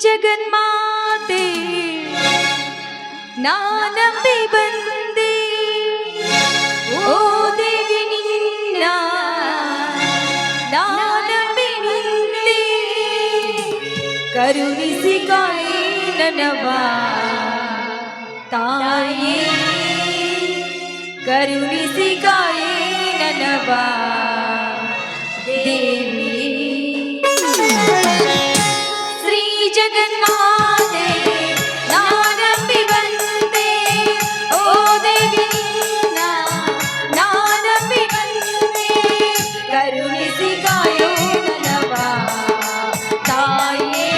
ಜಗನ್ಮಾತೆ ನಾನಂಬಿ ಬಂದೆ ಓ ದೇವಿ ನಿನ್ನ ನಾನಂಬಿ ನಿಂದೆ ಕರುಣಿಸಿ ಕಾಯಿ ನನವ ತಾಯೇ ಕರುಣಿಸಿ ಕಾಯಿ ನನವ ದೇವಿ ಶ್ರೀ ಜಗನ್ಮಾತೆ ನಾನಂಬಿ ಬಂದೆ ಓ ದೇವಿ ನಿನ್ನ ನಾನಂಬಿ ಬಂದೆ ಕರುಣಿಸಿ ಕಾಯೋ ನನವ ತಾಯೇ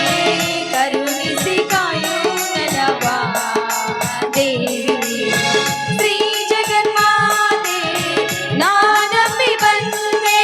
ಕರುಣಿಸಿ ಕಾಯೋ ನನವ ದೇವಿ ಶ್ರೀ ಜಗನ್ಮಾತೆ ನಾನಂಬಿ ಬಂದೆ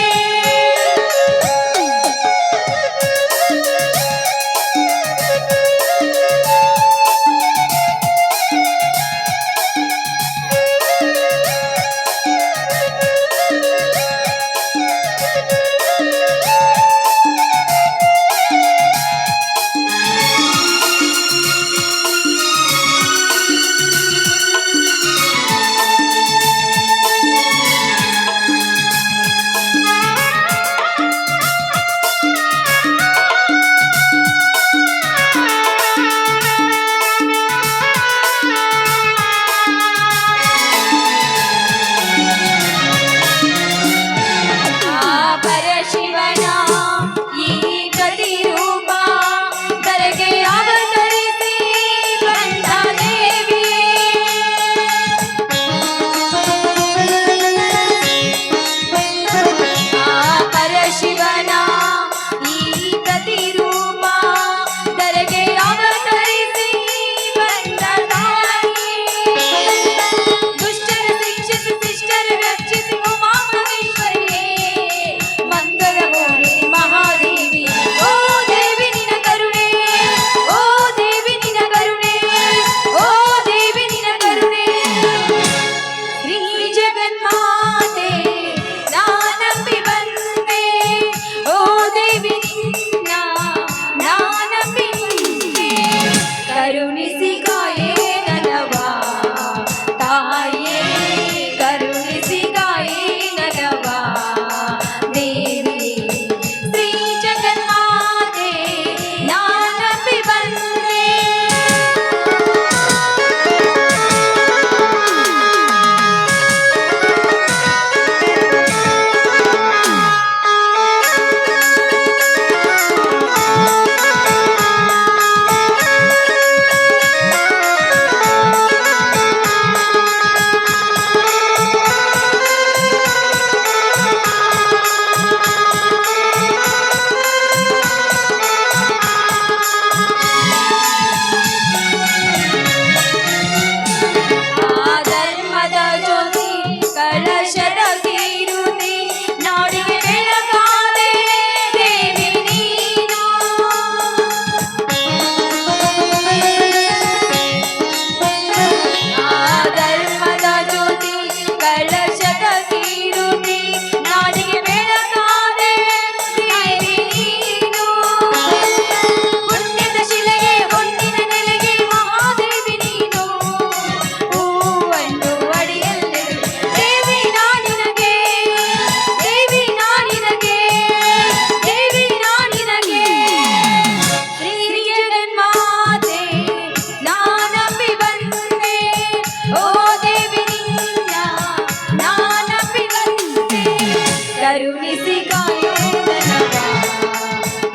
ಕರುಣಿಸಿ ಕಾಯೋ ನನವ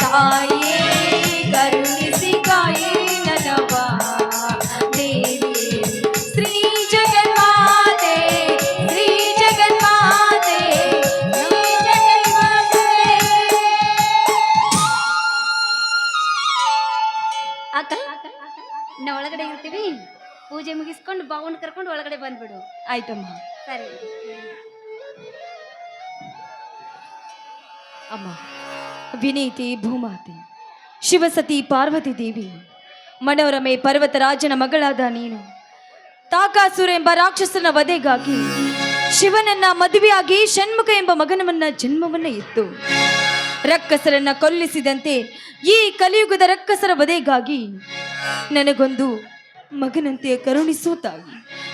ತಾಯೇ ಕರುಣಿಸಿ ಕಾಯೇ ನನವ ದೇವಿ ಶ್ರೀ ಜಗನ್ಮಾತೆ ಶ್ರೀ ಜಗನ್ಮಾತೆ ಶ್ರೀ ಜಗನ್ಮಾತೆ. ಅಕ್ಕ ನಾವು ಒಳಗಡೆ ಇರ್ತೀವಿ, ಪೂಜೆ ಮುಗಿಸ್ಕೊಂಡು ಬಾವನ್ ಕರ್ಕೊಂಡು ಒಳಗಡೆ ಬಂದ್ಬಿಡು. ಆಯ್ತಮ್ಮ. ಸರಿ ಅಮ್ಮ ವಿನೀತಿ ಭೂಮಾತೆ ಶಿವಸತಿ ಪಾರ್ವತಿ ದೇವಿ ಮನೋರಮೆ ಪರ್ವತರಾಜನ ಮಗಳಾದ ನೀನು ತಾಕಾಸುರ ಎಂಬ ರಾಕ್ಷಸನ ವಧೆಗಾಗಿ ಶಿವನನ್ನ ಮದುವೆಯಾಗಿ ಷಣ್ಮುಖ ಎಂಬ ಮಗನವನ್ನ ಜನ್ಮವನ್ನ ಇತ್ತು ರಕ್ಕಸರನ್ನ ಕೊಲ್ಲಿಸಿದಂತೆ ಈ ಕಲಿಯುಗದ ರಕ್ಕಸರ ವಧೆಗಾಗಿ ನನಗೊಂದು ಮಗನಂತೆ ಕರುಣಿಸು ತಾಯಿ.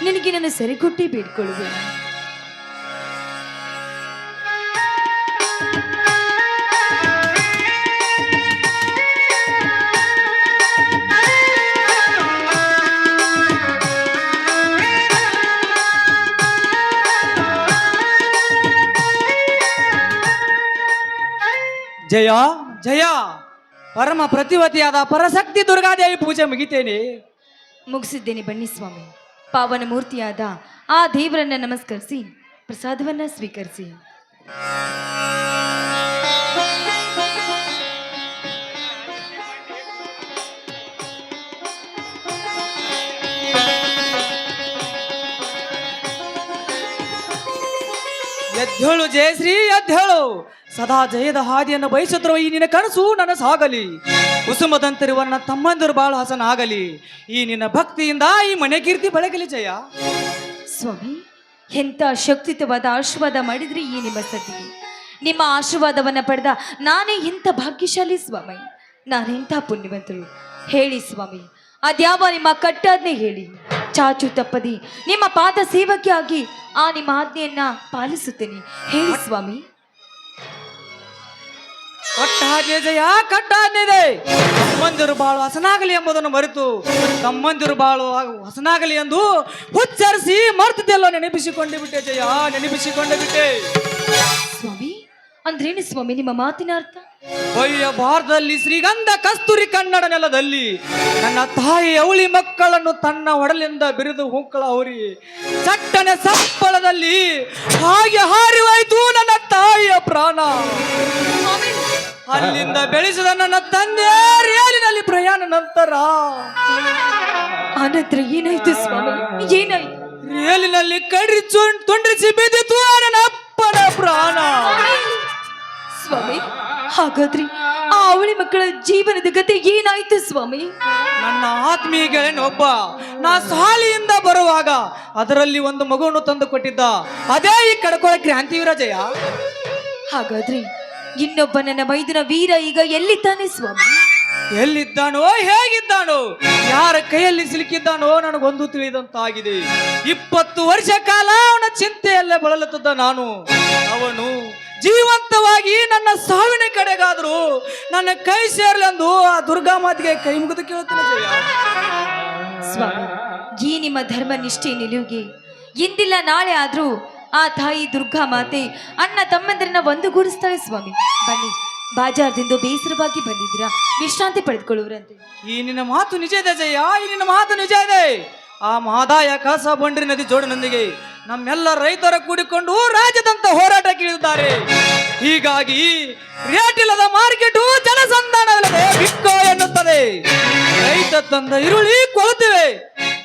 ನಿನಗೆ ನಾನು ಸರಿಗೊಟ್ಟಿ ಬೇಡ್ಕೊಳ್ಳುವೆ. ಜಯ ಜಯ, ಪರಮ ಪ್ರತಿವತಿಯಾದ ಪರಶಕ್ತಿ ದುರ್ಗಾದೇವಿ ಪೂಜೆ ಮುಗಿತೇನೆ. ಮುಗಿಸಿದ್ದೇನೆ, ಬನ್ನಿ ಸ್ವಾಮಿ. ಪಾವನ ಮೂರ್ತಿಯಾದ ಆ ದೇವರನ್ನ ನಮಸ್ಕರಿಸಿ ಪ್ರಸಾದವನ್ನ ಸ್ವೀಕರಿಸಿ. ಎದ್ದೇಳು ಜಯಶ್ರೀ, ಎದ್ದೇಳು. ಸದಾ ಜಯದ ಹಾದಿಯನ್ನು ಬಯಸುತ್ತಿರುವ ಈ ನಿನ್ನ ಕನಸು ನನ್ನ ಸಾಗಲಿ. ಕುಸುಮದಂತಿರುವ ನನ್ನ ತಮ್ಮಂದಿರು ಬಾಳು ಹಸನಾಗಲಿ. ಈ ನಿನ್ನ ಭಕ್ತಿಯಿಂದ ಈ ಮನೆ ಕೀರ್ತಿ ಬೆಳಗಲಿ ಜಯ. ಸ್ವಾಮಿ, ಎಂಥ ಶಕ್ತಿಯುತವಾದ ಆಶೀರ್ವಾದ ಮಾಡಿದ್ರಿ ಈ ನಿಮ್ಮ ಸತಿಗೆ. ನಿಮ್ಮ ಆಶೀರ್ವಾದವನ್ನ ಪಡೆದ ನಾನೇ ಎಂಥ ಭಾಗ್ಯಶಾಲಿ ಸ್ವಾಮಿ, ನಾನೆಂಥ ಪುಣ್ಯವಂತರು. ಹೇಳಿ ಸ್ವಾಮಿ, ಅದ್ಯಾವ ನಿಮ್ಮ ಕಟ್ಟಾಜ್ಞೆ ಹೇಳಿ. ಚಾಚು ತಪ್ಪದಿ ನಿಮ್ಮ ಪಾದ ಸೇವಕ್ಕೆ ಆಗಿ ಆ ನಿಮ್ಮ ಆಜ್ಞೆಯನ್ನ ಪಾಲಿಸುತ್ತೇನೆ. ಹೇಳಿ ಸ್ವಾಮಿ. ಕಟ್ಟಾಜ್ಞೆ ಜಯ, ಕಟ್ಟಾಜ್ಞೆ ಇದೆ. ತಮ್ಮಂದಿರು ಬಾಳು ಹಸನಾಗಲಿ ಎಂಬುದನ್ನು ಮರೆತು ತಮ್ಮಂದಿರು ಬಾಳು ಹಸನಾಗಲಿ ಎಂದು ಉಚ್ಚರಿಸಿ ಮರ್ತದೆಲ್ಲ ನೆನಪಿಸಿಕೊಂಡೆ ಬಿಟ್ಟೆ ಜಯ, ನೆನಪಿಸಿಕೊಂಡೆ ಬಿಟ್ಟೆ. ಸ್ವಾಮಿ ಅಂದ್ರೇನು ಸ್ವಾಮಿ ನಿಮ್ಮ ಮಾತಿನ ಅರ್ಥ? ಒಯ್ಯ ಭಾರತದಲ್ಲಿ ಶ್ರೀಗಂಧ ಕಸ್ತೂರಿ ಕನ್ನಡ ನೆಲದಲ್ಲಿ ನನ್ನ ತಾಯಿ ಅವಳಿ ಮಕ್ಕಳನ್ನು ತನ್ನ ಒಡಲಿಂದ ಬಿರಿದು ಹುಕ್ಕಳ ಅವರಿ ಚಟ್ಟನೆ ಸಪ್ಪಳದಲ್ಲಿ ಹಾಗೆ ಹಾರಿವಾಯ್ತು ನನ್ನ ತಾಯಿಯ ಪ್ರಾಣ. ಅಲ್ಲಿಂದ ಬೆಳೆಸಿದ ನನ್ನ ತಂದೆ ರೇಲಿನಲ್ಲಿ ಪ್ರಯಾಣ ನಂತರ ಆನಂತರ ಏನಾಯ್ತು ಸ್ವಾಮಿ, ಏನಾಯ್ತು? ರೇಲಿನಲ್ಲಿ ಕಡ್ರಿ ತುಂಡ್ರಿಸಿ ಬಿದ್ದಿತು ನನ್ನ ಅಪ್ಪನ ಪ್ರಾಣ. ಸ್ವಾಮಿ, ಹಾಗಾದ್ರೆ ಆ ಅವಳಿ ಮಕ್ಕಳ ಜೀವನದ ಗತಿ ಏನಾಯ್ತು ಸ್ವಾಮಿ? ನನ್ನ ಆತ್ಮೀಯ ಗೆಳೆಯನೊಬ್ಬ ನಾ ಶಾಲೆಯಿಂದ ಬರುವಾಗ ಅದರಲ್ಲಿ ಒಂದು ಮಗುವನ್ನು ತಂದು ಕೊಟ್ಟಿದ್ದ. ಅದೇ ಈ ಕಡ್ಕೊಳ ಕ್ರಾಂತಿವೀರ ಜಯ. ಹಾಗಾದ್ರೆ ಇನ್ನೊಬ್ಬ ನನ್ನ ಮೈದುನ ವೀರ ಈಗ ಎಲ್ಲಿದ್ದಾನೆ ಸ್ವಾಮಿ? ಎಲ್ಲಿದ್ದಾನೋ, ಹೇಗಿದ್ದಾನೋ, ಯಾರ ಕೈಯಲ್ಲಿ ಸಿಲುಕಿದ್ದಾನೋ ನನಗೊಂದು ತಿಳಿದಂತಾಗಿದೆ. 20 ವರ್ಷ ಕಾಲ ಅವನ ಚಿಂತೆಯಲ್ಲೇ ಬಳಲುತ್ತಿದ್ದ ನಾನು. ಅವನು ಜೀವಂತವಾಗಿ ನನ್ನ ಸಾವಿನ ಕಡೆಗಾದರೂ ನನ್ನ ಕೈ ಸೇರಲೆಂದು ಆ ದುರ್ಗಾಮಾತೆಗೆ ಕೈ ಮುಗಿದು ಕೇಳುತ್ತೇನೆ ಜಯ. ಸ್ವಾಮಿ, ಈ ನಿಮ್ಮ ಧರ್ಮ ನಿಷ್ಠೆ ನಿಲುವಿಗೆ ಇಂದಿಲ್ಲ ನಾಳೆ ಆದ್ರೂ ಆ ತಾಯಿ ದುರ್ಗಾ ಮಾತೆ ಅಣ್ಣ ತಮ್ಮಂದಿರನ್ನ ಒಂದುಗೂಡಿಸ್ತಾಳೆ ಸ್ವಾಮಿ. ಬನ್ನಿ, ಬಾಜಾರ್ದಿಂದ ಬೇಸರವಾಗಿ ಬಂದಿದ್ದೀರಾ, ವಿಶ್ರಾಂತಿ ಪಡೆದುಕೊಳ್ಳುವರಂತೆ. ಈ ನಿನ್ನ ಮಾತು ನಿಜ ಇದೆ ಜಯ, ಈ ನಿನ್ನ ಮಾತು ನಿಜ ಇದೆ. ಆ ಮಹದಾಯ ಕಾಸ ಬಂಡ್ರಿ ನದಿ ಜೋಡನೊಂದಿಗೆ ನಮ್ಮೆಲ್ಲ ರೈತರ ಕೂಡಿಕೊಂಡು ರಾಜ್ಯದಂತ ಹೋರಾಟಕ್ಕೆ ಇಳಿದಿದ್ದಾರೆ. ಹೀಗಾಗಿ ರೇಟಿಲ್ಲದ ಮಾರ್ಕೆಟು ಜನಸಂಧಾನವಿಲ್ಲದೆ ಬಿಕ್ಕೋ ಎನ್ನುತ್ತದೆ. ರೈತ ತಂದ ಈರುಳ್ಳಿ ಕೊಳುತ್ತಿವೆ,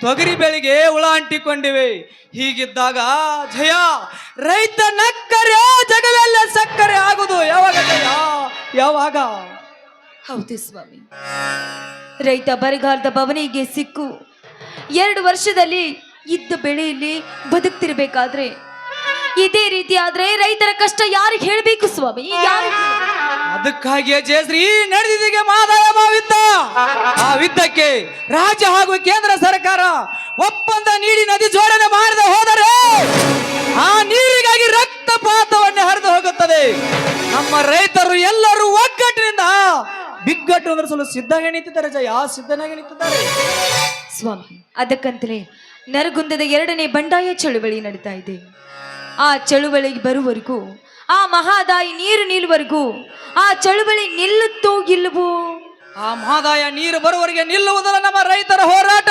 ತೊಗರಿ ಬೆಳೆಗೆ ಹುಳ ಅಂಟಿಕೊಂಡಿವೆ. ಹೀಗಿದ್ದಾಗ ಜಯ, ರೈತ ನಕ್ಕರೆ ಜಗವೆಲ್ಲ ಸಕ್ಕರೆ ಆಗುದು ಯಾವಾಗ ಜಯ, ಯಾವಾಗ? ಹೌದು ಸ್ವಾಮಿ, ರೈತ ಬರಗಾಲದ ಬವಣೆಗೆ ಸಿಕ್ಕು 2 ವರ್ಷದಲ್ಲಿ ಇದ್ದ ಬೆಳೆಯಲ್ಲಿ ಬದುಕ್ತಿರ್ಬೇಕಾದ್ರೆ ಇದೇ ರೀತಿ ಆದ್ರೆ ರೈತರ ಕಷ್ಟ ಯಾರಿಗೆ ಹೇಳಬೇಕು ಸ್ವಾಮಿ, ಯಾರಿಗೆ? ಅದಕ್ಕಾಗಿಯೇ ಜಯಶ್ರೀ ನಡೆದಿದ್ದಕ್ಕೆ ಮಹದಾಯ ಯುದ್ಧ. ಆ ಯುದ್ಧಕ್ಕೆ ರಾಜ್ಯ ಹಾಗೂ ಕೇಂದ್ರ ಸರ್ಕಾರ ಒಪ್ಪಂದ ನೀಡಿ ನದಿ ಜೋಡಣೆ ಮಾಡದೆ ಹೋದರೆ ಆ ನೀರಿಗಾಗಿ ರಕ್ತಪಾತವನ್ನೇ ಹರಿದು ಹೋಗುತ್ತದೆ. ನಮ್ಮ ರೈತರು ಎಲ್ಲರೂ ಒಗ್ಗಟ್ಟಿನಿಂದ ಬಿಕ್ಕಟ್ಟು ಎದುರಿಸಲು ಸಿದ್ಧಗೆ ನಿಂತಿದ್ದಾರೆ ಜಯ, ಸಿದ್ಧನಾಗಿ ನಿಂತಿದ್ದಾರೆ ಸ್ವಾಮಿ. ಅದಕ್ಕಂತಲೇ ನರಗುಂದದ 2ನೇ ಬಂಡಾಯ ಚಳುವಳಿ ನಡೀತಾ ಇದೆ. ಆ ಚಳುವಳಿಗೆ ಬರುವವರೆಗೂ, ಆ ಮಹಾದಾಯಿ ನೀರು ನಿಲ್ಲುವರೆಗೂ ಆ ಚಳುವಳಿ ನಿಲ್ಲುತ್ತೋ ಇಲ್ಲವೋ? ಆ ಮಹದಾಯ ನೀರು ಬರುವವರೆಗೆ ನಿಲ್ಲುವುದಲ್ಲ ನಮ್ಮ ರೈತರ ಹೋರಾಟ.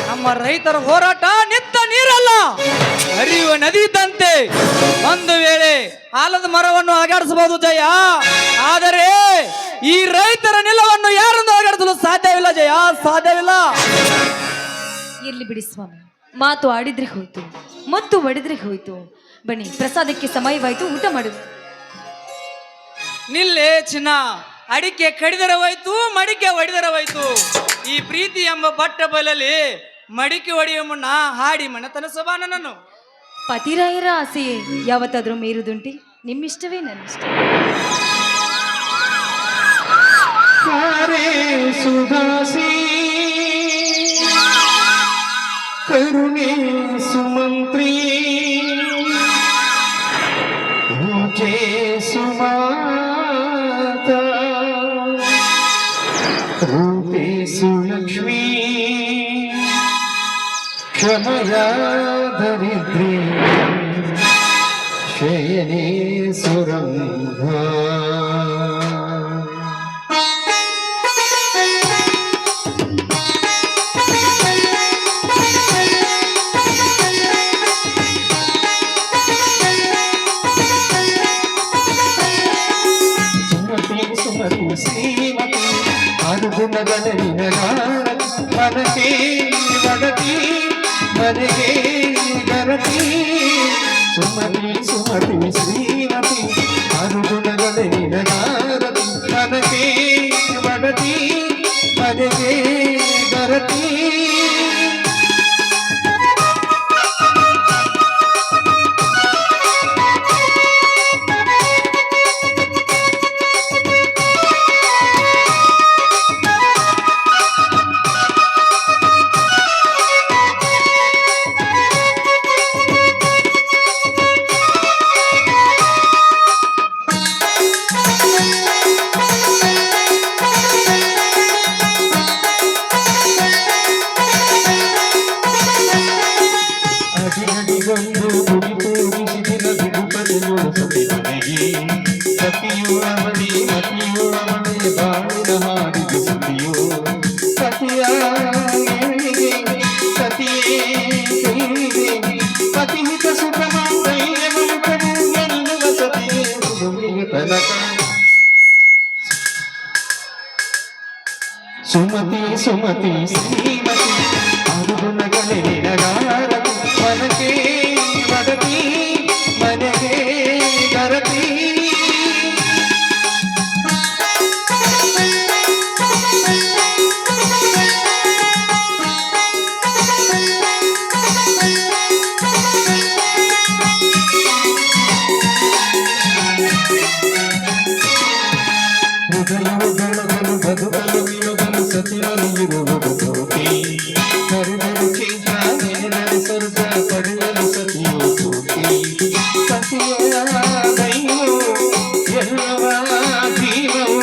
ನಮ್ಮ ರೈತರ ಹೋರಾಟ ನಿತ್ತ ನೀರಲ್ಲ, ಹರಿಯುವ ನದಿ ಇದ್ದಂತೆ. ಒಂದು ವೇಳೆ ಆಲದ ಮರವನ್ನು ಅಗಾಡಿಸಬಹುದು ಜಯ, ಆದರೆ ಈ ರೈತರ ನಿಲವನ್ನು ಯಾರನ್ನು ಅಗಾಡಿಸಲು ಸಾಧ್ಯವಿಲ್ಲ ಜಯ, ಸಾಧ್ಯವಿಲ್ಲ. ಇರ್ಲಿ ಬಿಡಿ ಸ್ವಾಮಿ, ಮಾತು ಆಡಿದ್ರೆ ಹೋಯ್ತು, ಮತ್ತು ಒಡೆದ್ರೆ ಹೋಯ್ತು. ಬನ್ನಿ, ಪ್ರಸಾದಕ್ಕೆ ಸಮಯವಾಯ್ತು, ಊಟ ಮಾಡುವ. ನಿಲ್ಲೇ ಚಿನ್ನ, ಅಡಿಕೆ ಕಡಿದರ ಹೋಯ್ತು, ಮಡಿಕೆ ಹೊಡಿದರ ಹೋಯ್ತು. ಈ ಪ್ರೀತಿ ಎಂಬ ಬಟ್ಟ ಬಲಲ್ಲಿ ಮಡಿಕೆ ಹೊಡೆಯುವ ಮುನ್ನ ಹಾಡಿ ಮನತನ ಸೊಬಾನ ನಾನು. ಪತಿರಾಯರ ಆಸೆ ಯಾವತ್ತಾದ್ರೂ ಮೀರುದುಂಟಿ? ನಿಮ್ಮಿಷ್ಟವೇ ನನ್ನಿಷ್ಟ. ಕಾರೆ ಸುಧಾಸಿ ಕರುಣೆ ಸುಮಂತ್ರಿ ಪೂಜೆ ಸುಮಾತ ರೂಪೆ ಸುಲಕ್ಷ್ಮೀ ಕ್ಷಮಯ ದರಿದ್ರಿ ಶಯನೇ ಸುರಂಗ ಸುಮತಿ ಶ್ರೀಮತಿ ಅನುಗುಣಗಲಿನ ಮನಗೆ ವಡತಿ ಮನೆಗೆ ಗರತಿ ಸುಮತಿ ಸುಮತಿ ಶ್ರೀಮತಿ ಅನುಗುಣಗಲಿನ ಮನಗೆ ವಡತಿ ಮನೆಗೆ ಗರತಿ ಅಡಿಗಡಿಗೊಂದು ಗುಡಿ ತೋರಿಸಿದಿನ ಬಿಡುಪದೆಯು ಸತಿ ಮನೆಗೆ ಸತಿಯು ಅವಳಿ ಮತಿಯು ಅವಳೆ ಬಾಳಿನ ಹಾಡಿದ ಸತಿಯು ಸತಿಯ ಏಳಿಗೆ ಸತಿಯೇ ಕೈಗೆ ಪತಿಹಿತ ಸುಖಮ ಕೈಯ ಮಮತವು ಎನ್ನುವ ಸತಿಯೇ ಸುಡುವಿಗೆ ತನಕ ಸುಮತಿ ಸುಮತಿ ಶ್ರೀಮತಿ ಅನುಗುಣಗಳೇ ನಗಾರ ಮನಗೆ ವದತಿ ಮನೆಗೆ ಗರತಿ ಹೃದಯವು ಬೆಳಗಲು ಬದುಕಲು ಇರುಗಲು ಸತಿಯಲು ಇರುವುದು ಕೋಟಿ ಕರುಗಳು ಚಿಂತಾನೆ ನಡೆಸಲು ಪಡೆಯಲು ಸತಿಯು ಕೋಟಿ ಸತಿಯ ದೈವವು ಎಲ್ಲವ ಜೀವವು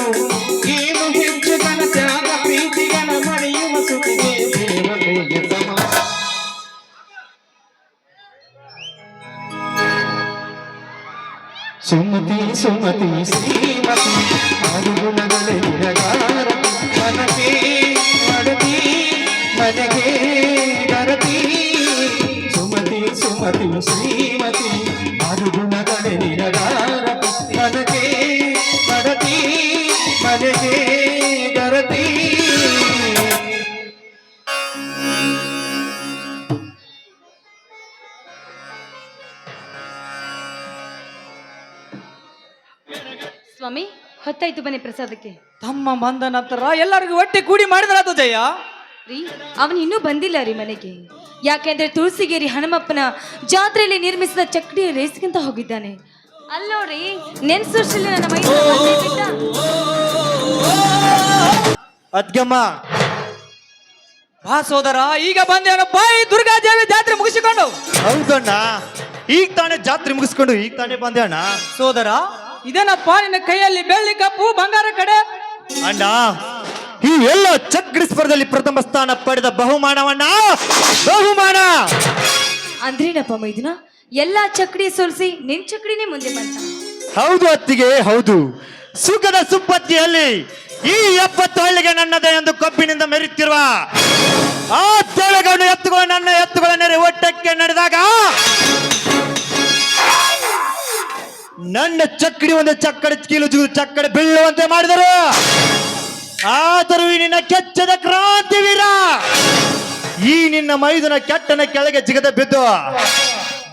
ಏನು ಹೆಚ್ಚುಗನ ತ್ಯಾಗ ಪ್ರೀತಿಗನ ಮರೆಯುವ ಸುಖಿಗೆ ದೇವತೆಗೆ ಸಮ ಸುಮತಿ ಸುಮತಿ ಶ್ರೀಮತಿ ಅನುಗುಣಗಳೇ ನಿರಗಾರ ಮನಗೆ ವಡತಿ ಮನೆಗೆ ಗರತಿ ಸುಮತಿ ಸುಮತಿ ಶ್ರೀಮತಿ ಅನುಗುಣಗಳೇ ನಿರಗಾರ ಮನಗೆ ವಡತಿ ಮನೆಗೆ ಗರತಿ ಸ್ವಾಮಿ ಹೊತ್ತಾಯ್ತು ಬನ್ನಿ ಪ್ರಸಾದಕ್ಕೆ. ತಮ್ಮ ಬಂದ ನಂತರ ಎಲ್ಲರಿಗೂ ಒಟ್ಟಿ ಕೂಡಿ ಮಾಡಿದ್ರಾತು ಜಯ. ರೀ ಅವನು ಇನ್ನೂ ಬಂದಿಲ್ಲ ರೀ ಮನೆಗೆ. ಯಾಕೆಂದ್ರೆ ತುಳಸಿಗೇರಿ ಹನುಮಪ್ಪನ ಜಾತ್ರೆಯಲ್ಲಿ ನಿರ್ಮಿಸಿದ ಚಕ್ಡಿಯ ರೇಸ್ಗಿಂತ ಹೋಗಿದ್ದಾನೆ. ಅಲ್ಲೋಡ್ರಿ ನೆನ್ಸುರ್ಷಲ್ಲಿ ನನ್ನ ಮೈ ಅದ್ಗಮ್ಮ ಬಾ ಸೋದರ, ಈಗ ಬಂದೇನಪ್ಪ ಈ ದುರ್ಗಾದೇವಿ ಜಾತ್ರೆ ಮುಗಿಸಿಕೊಂಡು. ಹೌದಣ್ಣ, ಈಗ ತಾನೇ ಜಾತ್ರೆ ಮುಗಿಸ್ಕೊಂಡು ಈಗ ತಾನೇ ಬಂದೆ ಅಣ್ಣ. ಸೋದರ, ಇದೇನಪ್ಪ ನಿನ್ನ ಕೈಯಲ್ಲಿ ಬೆಳ್ಳಿ ಕಪ್ಪು ಬಂಗಾರ ಕಡೆ? ಅಣ್ಣ, ಈ ಎಲ್ಲ ಚಕ್ರಿ ಸ್ಪರ್ಧೆಯಲ್ಲಿ ಪ್ರಥಮ ಸ್ಥಾನ ಪಡೆದ ಬಹುಮಾನವಣ್ಣ, ಬಹುಮಾನ. ಅಂದ್ರೇನಪ್ಪ ಮೈದುನ, ಎಲ್ಲಾ ಚಕ್ಡಿ ಸೋಲ್ಸಿ ನಿನ್ ಚಕ್ಡಿನೇ ಮುಂದೆ ಬಂತ? ಹೌದು ಅತ್ತಿಗೆ, ಹೌದು. ಸುಖದ ಸುಪ್ಪತ್ತಿಯಲ್ಲಿ ಈ 70 ಹಳ್ಳಿಗೆ ನನ್ನದೇ ಎಂದು ಕಬ್ಬಿನಿಂದ ಮೆರೆಯುತ್ತಿರುವ ಆ ತೆಳಗಣ್ಣು ಎತ್ತುಗಳು ನನ್ನ ಎತ್ತುಗಳ ನೆರೆ ಒಟ್ಟಕ್ಕೆ ನಡೆದಾಗ ನನ್ನ ಚಕ್ಕಡಿ ಒಂದು ಚಕ್ಕಡೆ ಕೀಲು ಚಕ್ಕಡೆ ಬೀಳುವಂತೆ ಮಾಡಿದರು. ಆದರೂ ಈ ನಿನ್ನ ಕೆಚ್ಚದ ಕ್ರಾಂತಿವೀರ ಈ ನಿನ್ನ ಮೈದುನ ಕೆಟ್ಟನ ಕೆಳಗೆ ಜಿಗದ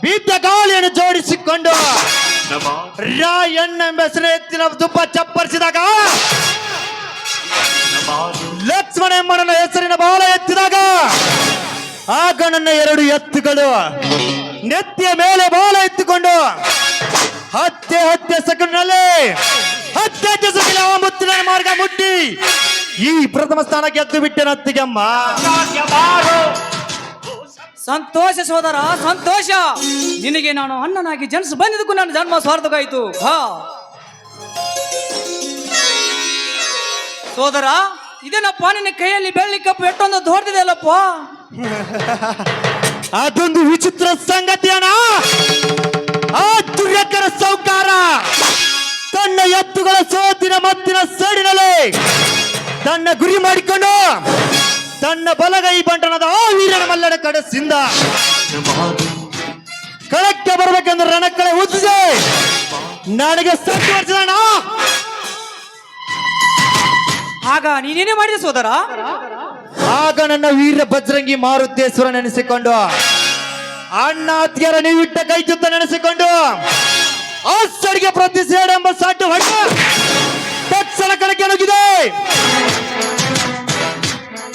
ಬಿದ್ದ ಗಾಳಿಯನ್ನು ಜೋಡಿಸಿಕೊಂಡು ರಾಯಣ್ಣ ಹೆಸರು ಎತ್ತಿನ ದುಬ್ಬ ಚಪ್ಪರಿಸಿದಾಗ, ಲಕ್ಷ್ಮಣ ಎಂಬನ ಹೆಸರಿನ ಬಾಲ ಎತ್ತಿದಾಗ ಆಗ ನನ್ನ 2 ಎತ್ತುಗಳು ನೆತ್ತಿಯ ಮೇಲೆ ಬಾಲ ಎತ್ತಿಕೊಂಡು ಹತ್ತೆ ಸೆಕೆಂಡ್ನಲ್ಲಿ ಅತ್ಯಂತ ಮುತ್ತಿನ ಮಾರ್ಗ ಮುಟ್ಟಿ ಈ ಪ್ರಥಮ ಸ್ಥಾನ ಗೆದ್ದು ಬಿಟ್ಟೆ ನತ್ತಿಗೆಮ್ಮ. ಸಂತೋಷ ಸೋದರ, ಸಂತೋಷ. ನಿನಗೆ ನಾನು ಅಣ್ಣನಾಗಿ ಜನಿಸಿ ಬಂದಿದ್ದಕ್ಕೂ ನನ್ನ ಜನ್ಮ ಸ್ವಾರ್ಥಕಾಯಿತು. ಹಾ ಸೋದರ, ಇದೇನಪ್ಪ ನಿನ್ನ ಕೈಯಲ್ಲಿ ಬೆಳ್ಳಿ ಕಪ್ಪು ಎಷ್ಟೊಂದು ದೊಡ್ಡದಿದೆ ಅಲ್ಲಪ್ಪ. ಅದೊಂದು ವಿಚಿತ್ರ ಸಂಗತಿಯನ. ಆ ದುರ್ಯಕರ ಸೌಕಾರ ತನ್ನ ಎತ್ತುಗಳ ಸೋತಿನ ಮತ್ತಿನ ಸಡಿನಲ್ಲಿ ತನ್ನ ಗುರಿ ಮಾಡಿಕೊಂಡು ತನ್ನ ಬಲಗೈ ಬಂಟನದ ಆ ವೀರನ ಮಲ್ಲನ ಕಡೆಸಿಂದ ಕಳಕ್ಕೆ ಬರ್ಬೇಕೆಂದ್ರೆ ರಣಕ್ಕಳೆ ಉದ್ದಿದೆ ನನಗೆ ಸತ್ತು ವರ್ಷದಣ್ಣ. ಆಗ ನೀನೇನೇ ಮಾಡಿದೆ ಸೋದರ? ಆಗ ನನ್ನ ವೀರ ಬಜರಂಗಿ ಮಾರುತೇಶ್ವರ ನೆನೆಸಿಕೊಂಡು ಅಣ್ಣ ಅತ್ತಿಗೆರ ನೀವಿಟ್ಟ ಕೈ ಚುತ್ತ ನೆನೆಸಿಕೊಂಡು ಆ ಸಡಿಗೆ ಪ್ರತಿ ಸೇಡೆಂಬ ಸಾಟು ಹೊಟ್ಟ ತಕ್ಷಣ ಕಣಕ್ಕೆ ನುಗ್ಗಿದೆ.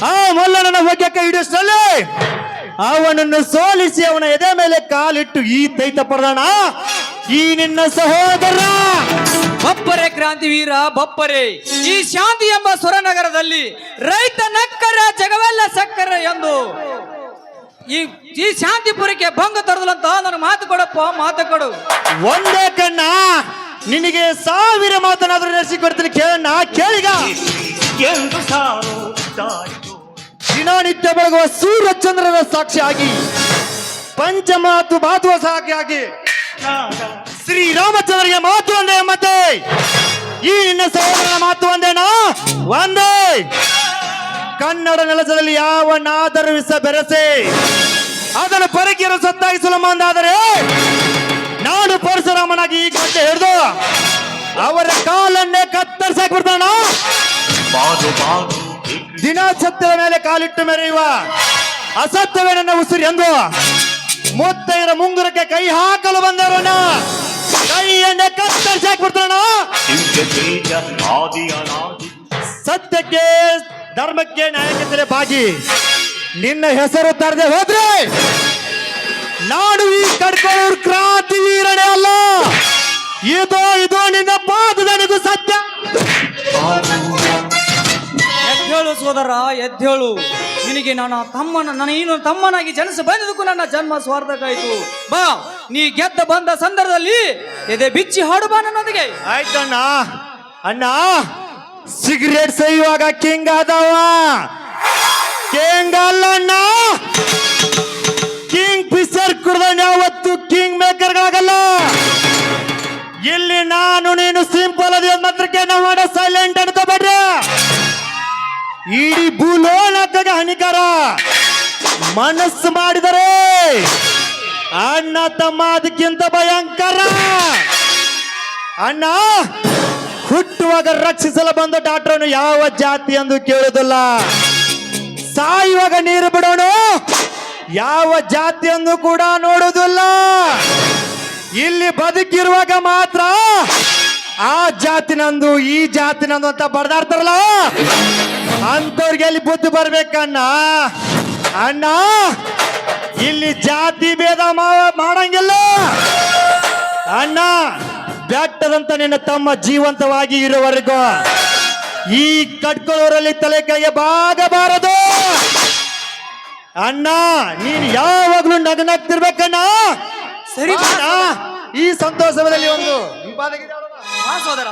ಆ ಮಲ್ಲನನ್ನ ಹೊಗೆ ಕೈ ಹಿಡಿಯಷ್ಟರಲ್ಲಿ ಅವನನ್ನು ಸೋಲಿಸಿ ಅವನ ಎದೆ ಮೇಲೆ ಕಾಲಿಟ್ಟು ಈ ದೈತ ಪಡೆದಣ ಈ ನಿನ್ನ ಸಹೋದರ. ಬಪ್ಪರೆ ಕ್ರಾಂತಿ ವೀರ ಬಪ್ಪರೆ. ಈ ಶಾಂತಿ ಎಂಬ ಸ್ವರನಗರದಲ್ಲಿ ರೈತ ನಕ್ಕರ ಜಗವೆಲ್ಲ ಸಕ್ಕರ ಎಂದು ಈ ಶಾಂತಿಪುರಕ್ಕೆ ಭಂಗ ತರದಲ್ಲಂತ ನನಗೆ ಮಾತು ಕೊಡಪ್ಪ, ಮಾತು ಕೊಡು. ಒಂದೇ ಕಣ್ಣ ನಿನಗೆ 1000 ಮಾತನಾದ್ರೂ ನಡೆಸಿಕೊಡ್ತೀನಿ ಕೇಳಣ್ಣ, ಕೇಳಿಗ. ದಿನನಿತ್ಯ ಬೆಳಗುವ ಸೂರ್ಯಚಂದ್ರನ ಸಾಕ್ಷಿಯಾಗಿ ಪಂಚಮಾತು ಬಾಧುವ ಸಾಕ್ಷಿಯಾಗಿ ಶ್ರೀರಾಮಚಂದ್ರಗೆ ಮಾತು ಒಂದೇ ಮತ್ತೆ ಈ ನಿನ್ನ ಸಹೋದರನ ಮಾತು ಒಂದೇನಾ? ಒಂದೇ. ಕನ್ನಡ ನೆಲದಲ್ಲಿ ಯಾವನಾದರೂ ವಿಷ ಬೆರೆಸಿ ಅದನ್ನು ಪರಕೀಯರು ಸತ್ತಾಗಿಸಲು ಮುಂದಾದರೆ ನಾನು ಪರಶುರಾಮನಾಗಿ ಈ ಗಂಟೆ ಹಿಡಿದು ಅವರ ಕಾಲನ್ನೇ ಕತ್ತರಿಸಾಕ್ಬಿಡ್ತಾನ. ದಿನ ಸತ್ಯದ ಮೇಲೆ ಕಾಲಿಟ್ಟು ಮೆರೆಯುವ ಅಸತ್ಯವೇ ನನ್ನ ಉಸಿರು ಎಂದು ಮುತ್ತೈರ ಮುಂಗುರಕ್ಕೆ ಕೈ ಹಾಕಲು ಬಂದವರನ್ನ ಕೈಯನ್ನೇ ಕತ್ತರಿಸಾಕ್ಬಿಡ್ತಾನ. ಸತ್ಯಕ್ಕೆ ಧರ್ಮಕ್ಕೆ ನ್ಯಾಯಕ್ಕೆ ಬಾಗಿ ನಿನ್ನ ಹೆಸರು ತರದೆ ಹೋದ್ರೆ ನಾನು ಈ ಕಡ್ಕೋಳೂರು ಕ್ರಾಂತಿ ವೀರನೇ ಅಲ್ಲ. ಇದು ನಿನ್ನ ಪಾದದನಿಗೂ ಸತ್ಯ. ಎದ್ದೇಳು ಸೋದರ, ಎದ್ದೇಳು. ನಿನಗೆ ನೀನು ತಮ್ಮನಾಗಿ ಜನಿಸಿ ಬಂದಿದ್ದಕ್ಕೂ ನನ್ನ ಜನ್ಮ ಸ್ವಾರ್ಥಕಾಯಿತು. ಬಾ, ನೀ ಗೆದ್ದ ಬಂದ ಸಂದರ್ಭದಲ್ಲಿ ಎದೆ ಬಿಚ್ಚಿ ಹಾಡು ಬಾ ನನ್ನೊಂದಿಗೆ. ಆಯ್ತಣ್ಣ. ಅಣ್ಣ ಸಿಗರೇಟ್ ಸೇಯುವಾಗ ಕಿಂಗ್ ಆದವ ಕಿಂಗ್ ಅಲ್ಲಣ್ಣ. ಕಿಂಗ್ ಫಿಶರ್ ಕುಡ್ದ ಯಾವತ್ತು ಕಿಂಗ್ ಮೇಕರ್ಗಳಾಗಲ್ಲ. ಇಲ್ಲಿ ನಾನು ನೀನು ಸಿಂಪಲ್ ಅದ ಮಾತ್ರಕ್ಕೆ ನಾವು ಮಾಡೋ ಸೈಲೆಂಟ್ ಅನ್ಕೋಬೇಡ್ರಿ. ಇಡೀ ಭೂಲೋಕಕ್ಕೆ ಹಾನಿಕಾರ. ಮನಸ್ಸು ಮಾಡಿದರೆ ಅಣ್ಣ ತಮ್ಮ ಅದಕ್ಕಿಂತ ಭಯಂಕರ. ಅಣ್ಣ ಹುಟ್ಟುವಾಗ ರಕ್ಷಿಸಲು ಬಂದ ಡಾಕ್ಟರ್ನು ಯಾವ ಜಾತಿ ಎಂದು ಕೇಳುವುದಿಲ್ಲ. ಸಾಯುವಾಗ ನೀರು ಬಿಡೋನು ಯಾವ ಜಾತಿ ಎಂದು ಕೂಡ ನೋಡುವುದಿಲ್ಲ. ಇಲ್ಲಿ ಬದುಕಿರುವಾಗ ಮಾತ್ರ ಆ ಜಾತಿ ನಂದು ಈ ಜಾತಿ ನಂದು ಅಂತ ಬಡ್ದಾಡ್ತಾರಲ್ಲ, ಅಂತವ್ರಿಗೆ ಅಲ್ಲಿ ಬುದ್ಧಿ ಬರ್ಬೇಕಣ್ಣ. ಅಣ್ಣ ಇಲ್ಲಿ ಜಾತಿ ಭೇದ ಮಾಡಂಗಿಲ್ಲ. ಅಣ್ಣ ಬೆಟ್ಟದಂತ ನಿನ್ನ ತಮ್ಮ ಜೀವಂತವಾಗಿ ಇರುವವರೆಗೂ ಈ ಕಟ್ಕೊಳ್ಳೋರಲ್ಲಿ ತಲೆ ಕೈಗೆ ಬಾಗಬಾರದು. ಅಣ್ಣ ನೀನು ಯಾವಾಗ್ಲೂ ನಗನಾಗ್ತಿರ್ಬೇಕಣ್ಣ. ಸರಿ ಅಣ್ಣ, ಈ ಸಂತೋಷದಲ್ಲಿ ಒಂದು ಹಾ ಸೋದರ.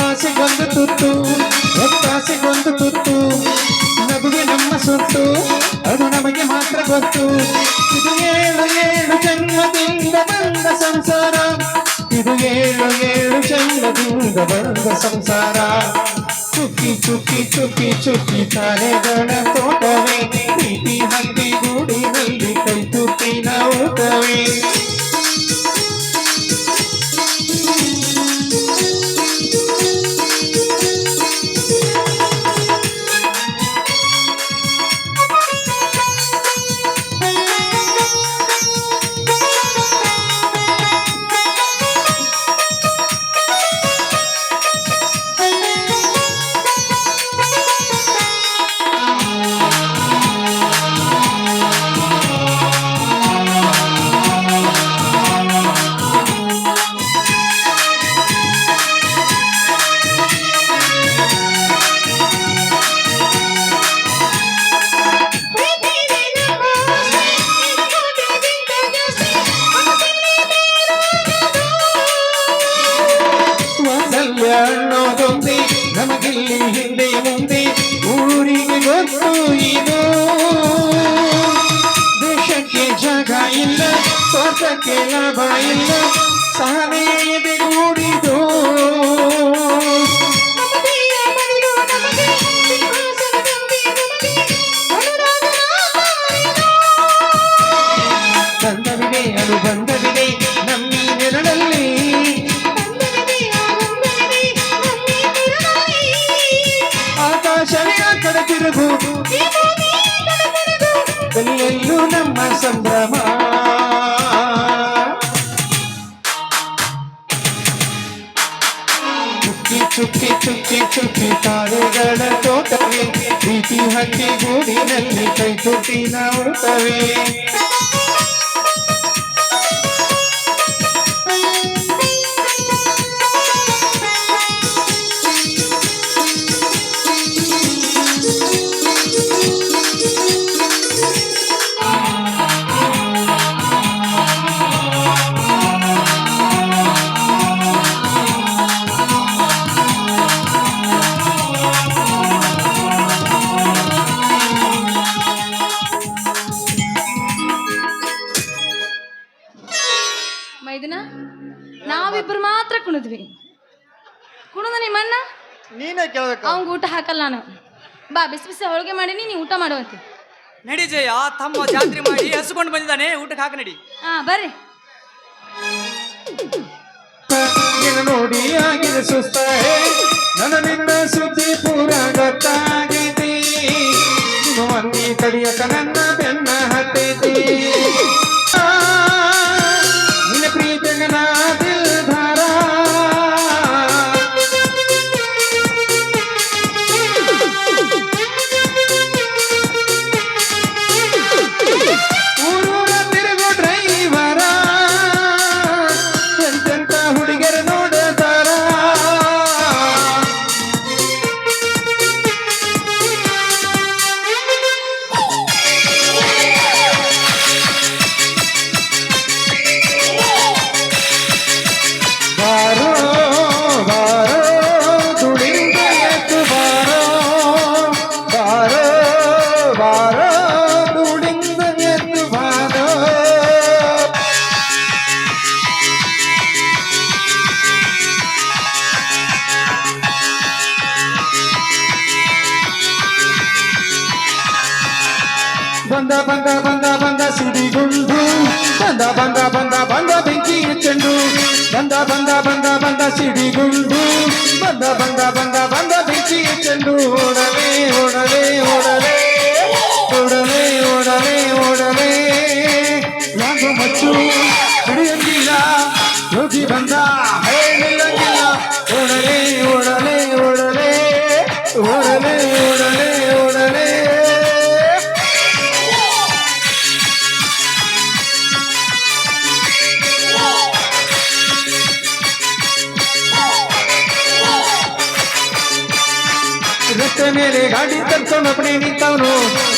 ಆಸೆಗೊಂದು ತುತ್ತು, ಒತ್ತಾಸೆಗೊಂದು ತುತ್ತು, ನಗುವೆ ನಮ್ಮ ಸೊತ್ತು, ಅದು ನಮಗೆ ಮಾತ್ರ ಗೊತ್ತು. ಇದು 7 ಜನ್ಮದಿಂದ ಬಂದ ಸಂಸಾರ, ಇದು 7 ಜನ್ಮದಿಂದ ಬಂದ ಸಂಸಾರ. ಚುಕ್ಕಿ ಚುಕ್ಕಿ ಚುಕ್ಕಿ ಚುಕ್ಕಿ ತಾರೆಗಳ ತೋಟವೇ ಪ್ರೀತಿ ಹಂದಿ ಗೂಡಿನಲ್ಲಿ ಕೈ ತುತ್ತಿನ ಊಟವೇ ಅನ್ನೋದೊಂದೇ ನಮಗಿಲ್ಲಿ ಹಿಂದೆ ಮುಂದೆ ಊರಿಗೆ ಗೊತ್ತು ಇದು ದೇಶಕ್ಕೆ ಜಾಗ ಇಲ್ಲ ಸ್ವಾರ್ಥಕ್ಕೆ ಲಾಭ ಇಲ್ಲ ಸಹನೆ ಎದೆಗೂಡಿದು ಬಂದವಿದೆ ಅದು ಬಂದವಿದೆ ನಮ್ಮಿ ನೆರಳಲ್ಲಿ ಆಕಾಶವೇ ಆ ಕಡೆ ತಿರುಗು ಕಲಿಯಲ್ಲೂ ನಮ್ಮ ಸಂಭ್ರಮ ಚುಕ್ಕಿ ಚುಕ್ಕಿ ಚುಕ್ಕಿ ಚುಕ್ಕಿ ತಾರೆಗಳ ತೋಟವೇ ಪ್ರೀತಿ ಹಕ್ಕಿ ಗೂಡಿನಲ್ಲಿ ಕೈ ತುಟ್ಟಿನ ಊಟವೇ ಮೈದನ ನಾವಿಬ್ರು ಮಾತ್ರ ಕುಣಿದ್ವಿ ಕುಣದ ನಿಮ್ಮಣ್ಣ ನೀನೇ ಕೇಳ್ಬೇಕು. ಅವಂಗ ಊಟ ಹಾಕಲ್ಲ ನಾನು. ಬಾ ಬಿಸಿ ಬಿಸಿ ಹೋಳಿಗೆ ಮಾಡೀನಿ, ನೀ ಊಟ ಮಾಡುವಂತೆ. ನಡಿ ಜಯ, ತಮ್ಮ ಜಾತ್ರೆ ಮಾಡಿ ಹಸ್ಕೊಂಡು ಬಂದಿದ್ದಾನೆ, ಊಟಕ್ಕೆ ಹಾಕ ನಡಿ. ಹಾ ಬರ್ರಿ. ನೋಡಿ ಆಗಿದೆ ಸುಸ್ತ ನನ್ನ ನಿನ್ನ ಸುದ್ದಿ ಪೂರ ಗೊತ್ತಾಗಿದೆ ನಿಮ್ಮ ಮಂದಿ ಕಡಿಯಕ ನನ್ನ ಬೆನ್ನ ಹತ್ತೈತಿ ನಿನ್ನ ಪ್ರೀತಿಯ ನಾ ದಿಲ್ಧಾರ ಊರೂರ ತಿರುಗು ಡ್ರೈವರ ಎಂತೆಂತ ಹುಡುಗರು ನೋಡತಾರ ಬಾರೋ ಬಾರೋ ದುಡಿಂದ ಎದ್ದು ಬಾರೋ ಬಾರೋ ಬಾರೋ ದುಡಿಂದ ಎದ್ದು ಬಾರೋ ಬಂದ ಬಂದ ಬಂದ ಬಂದ ಸಿಡಿಗುಂಡು ಬಂದ ಬಂದ ಬಂದ ಬಂದ ಬೆಂಕಿಯ ಚೆಂಡು ಬಂದ ಬಂದ ಬಂದ ಬಂದ ಸಿಡಿಗುಂಡು ಬಂದ ಬಂದ ಬಂದ ಬಂದ ಬೆಂಕಿಯ ಚೆಂಡು ಓಡಲೇ ಓಡಲೇ ಓಡಲೇ ಓಡಲೇ ಓಡಲೇ ಓಡಲೇ ಯಾಕೋ ಮಚ್ಚು ಹಿಡಿಯಂಗಿಲ್ಲ ಯೋಗಿ ಬಂದ ಹೇಳಿಲ್ಲಂಗಿಲ್ಲ ಓಡಲೇ ಓಡಲೇ ಓಡಲೇ ಓಡಲೇ ಓಡಲೇ ಓಡಲೇ ರಸ್ತೆ ಮೇಲೆ ಗಾಡಿ ತರ್ಕೊಂಡು ಒಬ್ಬನೇ ನಿಂತವನು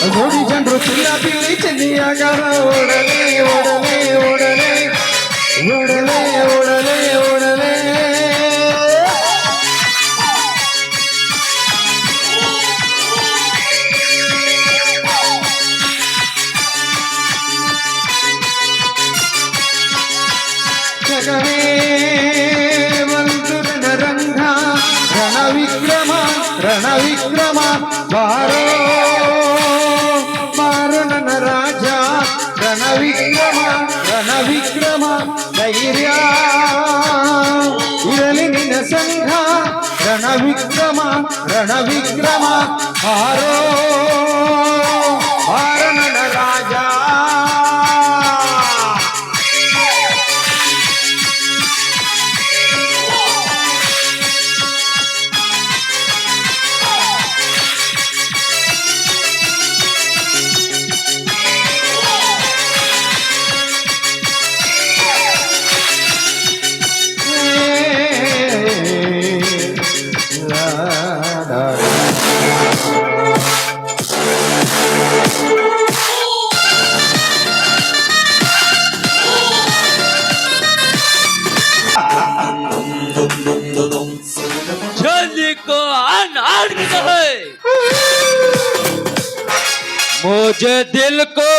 ನೋಡಿ ಜನರು ಚಿಲ್ಲ ಪಿಲ್ಲಿ ಚೆನ್ನಿಯಾಗಾರ ಓಡಲೇ ಓಡಲೇ ಓಡಲೇ ಓಡಲೇ ಓಡಲೇ ಓಡಲೇ ಜಗವೇ ಒಂದು ರಣರಂಗ ರಣವಿಕ್ರಮ ರಣವಿಕ್ರಮ ಧೈರ್ಯ ಇರಲಿ ನಿನ್ನ ಸಂಘ ರಣವಿಕ್ರಮ ಹಾರೋ ಹಾರನನ ರಾಜ जल्दी को आन है मुझे दिल को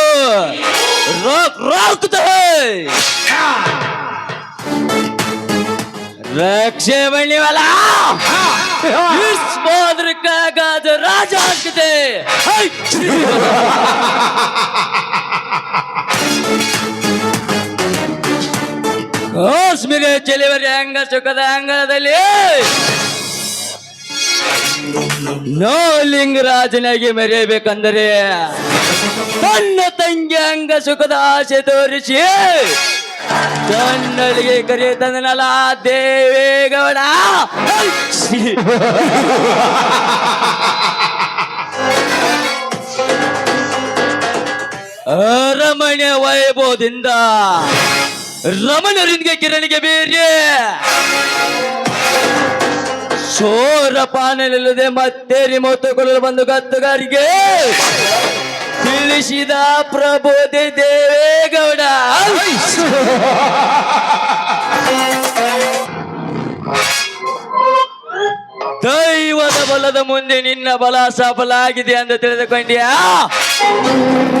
रोकता है रक्षे बनने वाला इस बादर का गाज राजा के ಕಾಶ್ಮೀರ ಚೆಲುವರಿ ಅಂಗ ಸುಖದ ಅಂಗಳದಲ್ಲಿ ನೋ ಲಿಂಗರಾಜನಾಗಿ ಮೆರೆಯಬೇಕಂದರೆ ತನ್ನ ತಂಗಿ ಅಂಗ ಸುಖದ ಆಸೆ ತೋರಿಸಿ ತನ್ನಳಿಗೆ ಕರೆ ತಂದನಲ್ಲ ದೇವೇಗೌಡ ಅರಮನೆ ವೈಭವದಿಂದ ರಮಣರಿಗೆ ಕಿರಣಿಗೆ ಬೇರೆ ಶೋರ ಪಾನಲಿಲ್ಲದೆ ಮತ್ತೆ ರಿಮೋಟ್ ಕೊಡಲು ಬಂದು ಗತ್ತುಗಾರಿಗೆ ತಿಳಿಸಿದ ಪ್ರಬೋಧಿ ದೇವೇಗೌಡ ದೈವದ ಬಲದ ಮುಂದೆ ನಿನ್ನ ಬಲ ಸಫಲ ಆಗಿದೆ ಎಂದು ತಿಳಿದುಕೊಂಡ್ಯಾ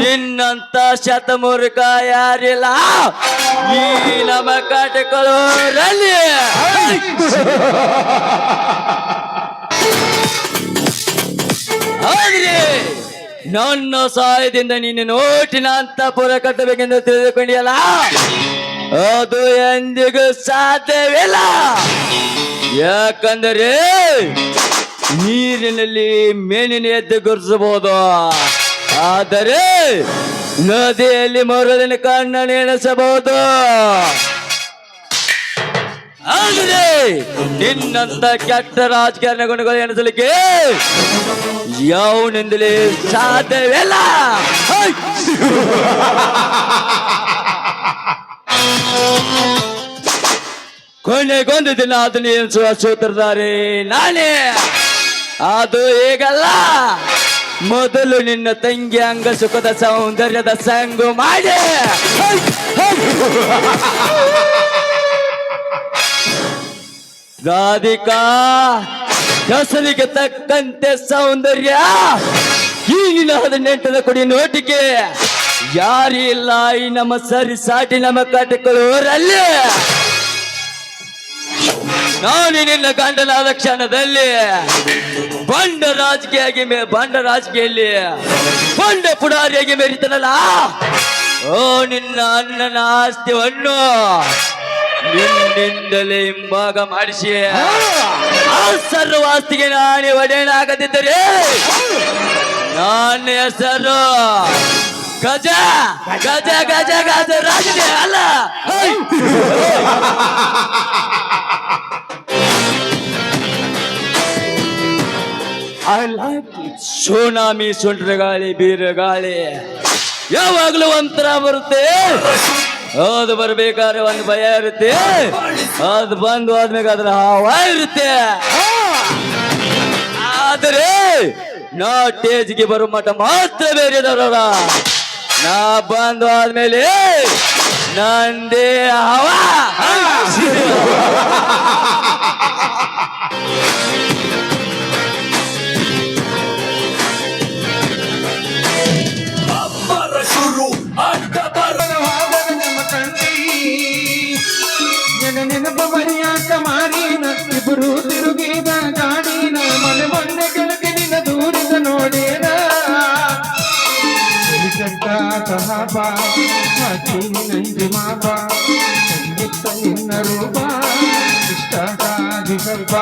ನಿನ್ನಂತ ಶತಮೂರ್ಖ ಯಾರಿಲ್ಲ ಈ ನಮ್ಮ ಕಾಟಕೊಳ್ಳೋರಲ್ಲಿ ಆದ್ರೆ ನನ್ನ ಸಹಾಯದಿಂದ ನಿನ್ನ ನೋಟಿನ ಅಂತಪುರ ಕಟ್ಟಬೇಕೆಂದು ತಿಳಿದುಕೊಂಡಿಯಲ್ಲ ಅದು ಎಂದಿಗೂ ಸಾಧ್ಯವಿಲ್ಲ ಯಾಕಂದರೆ ನೀರಿನಲ್ಲಿ ಮೇನಿನ ಎದ್ದು ಗುರುಸಬಹುದು ಆದರೆ ನದಿಯಲ್ಲಿ ಮರುದಿನ ಕಣ್ಣನ್ನು ಎಣಿಸಬಹುದು ಆದರೆ ನಿನ್ನಂತ ಕೆಟ್ಟ ರಾಜಕಾರಣ ಗುಣಗಳು ಎಣಿಸಲಿಕ್ಕೆ ಯಾವನಿಂದಲೇ ಸಾಧ್ಯವಿಲ್ಲ ಕೊನೆಗೊಂದು ದಿನ ಅದನ್ನು ಎನಿಸುವ ಸೂತ್ರಧಾರಿ ನಾನೇ ಅದು ಹೇಗಲ್ಲ ಮೊದಲು ನಿನ್ನ ತಂಗಿ ಅಂಗ ಸುಖದ ಸೌಂದರ್ಯದ ಸಂಗು ಮಾಡಿ ರಾಧಿಕಾ ಹೆಸರಿಗೆ ತಕ್ಕಂತೆ ಸೌಂದರ್ಯ ಈಗಿನ 18ದ ಕೊಡಿ ನೋಟಿಗೆ ಯಾರಿಲ್ಲ ಈ ನಮ್ಮ ಸರಿ ಸಾಟಿ ನಮ್ಮ ಕಟ್ಟಿಕೊಳ್ಳುವರಲ್ಲಿ ನಾನು ನಿನ್ನ ಗಂಡನಾದ ಕ್ಷಣದಲ್ಲಿ ಬಂಡ ರಾಜಕೀಯಲ್ಲಿ ಬಂಡ ಪುಡಾರಿಯಾಗಿ ಮೆರಿತನಲ್ಲ ಓ ನಿನ್ನ ಅಣ್ಣನ ಆಸ್ತಿಯನ್ನು ನಿನ್ನಿಂದಲೇ ಹಿಂಭಾಗ ಮಾಡಿಸಿ ಆ ಸರ್ವ ಆಸ್ತಿಗೆ ನಾನೇ ಒಡೆಯನಾಗದಿದ್ದರೆ ನನ್ನ ಹೆಸರು ಗಜ ಗಜ ಗಜ ಗಜ ರಾಜನೇ ಅಲ್ಲ ಸುನಾಮಿ ಸುಂಟ್ರಗಾಳಿ ಬೀರಗಾಳಿ ಯಾವಾಗ್ಲೂ ಒಂಥರ ಬರುತ್ತೆ ಅದು ಬರ್ಬೇಕಾದ್ರೆ ಒಂದು ಭಯ ಇರುತ್ತೆ ಅದು ಬಂದು ಆದ್ಮೇಲೆ ಅದ್ರ ಹಾವ ಇರುತ್ತೆ ಆದರೆ ನಾ ಟೇಜ್ಗೆ ಬರೋ ಮಠ ಮಾತ್ರ ಬೇರೆದವ್ರಲ್ಲ ನಾ ಬಂದು ಆದ್ಮೇಲೆ ನಂದೇ ಹವ ನೆನಪು ಬರಿಯಾಕ ಮಾರಿನ ಇಬ್ಬರು ತಿರುಗಿದ ಗಾಡಿನ ಮನೆ ಮೊನ್ನೆ ಕೆಳಗೆ ನಿನ್ನ ದೂರಿದ ನೋಡೇನ ಸಹ ಬಾ ಹಾಕೀನಿ ನಂಜಿ ಮಾಬಾ ನಿನ್ನ ರೂಪ ಇಷ್ಟ ಸ್ವಲ್ಪ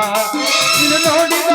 ನಿನ್ನ ನೋಡಿದ